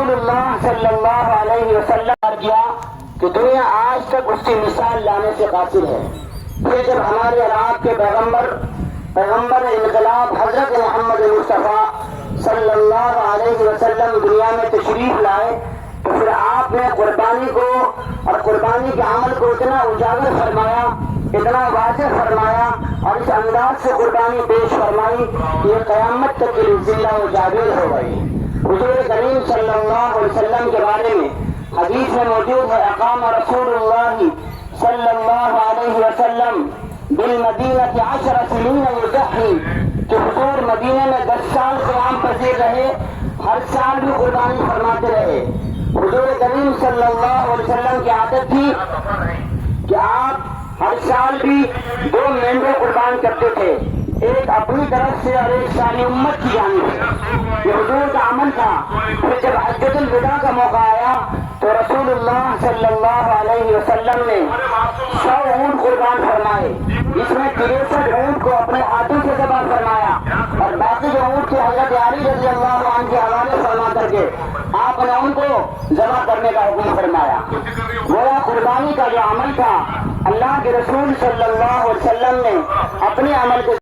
رسول اللہ صلی اللہ علیہ وسلم کیا کہ دنیا آج تک اس کی مثال لانے سے قاصر ہے۔ پھر جب ہمارے اور آپ کے پیغمبر انقلاب حضرت محمد مصطفیٰ صلی اللہ علیہ وسلم دنیا میں تشریف لائے تو پھر آپ نے قربانی کو اور قربانی کے عمل کو اتنا اجاگر فرمایا، اتنا واضح فرمایا اور اس انداز سے قربانی پیش فرمائی کہ یہ قیامت تک کے لیے زندہ و جاوید ہو گئی۔ حضور کریم صلی اللہ علیہ وسلم کے بارے میں حدیث میں موجود ہے، اقام رسول اللہ صلی اللہ علیہ وسلم بالمدینہ 10 سنین یضحی، کہ حضور مدینہ میں 10 سال قیام پذیر رہے، ہر سال بھی قربانی فرماتے رہے۔ حضور کریم صلی اللہ علیہ وسلم کی عادت تھی کہ آپ ہر سال بھی 2 مینڈے قربان کرتے تھے، ایک اپنی طرف سے اور ایک ساری امت کی جانب سے۔ یہ حضور کا عمل تھا۔ پھر جب حجۃ الوداع کا موقع آیا تو رسول اللہ صلی اللہ علیہ وسلم نے 100 اونٹ قربان فرمائے، جس میں 63 اونٹ کو اپنے ہاتھوں سے ذبح فرمایا اور باقی جو اونٹ تھے حضرت علی رضی اللہ عنہ کے حوالے فرما کر کے آپ نے ان کو ذبح کرنے کا حکم فرمایا۔ گویا قربانی کا جو عمل تھا اللہ کے رسول صلی اللہ علیہ وسلم نے اپنے عمل کو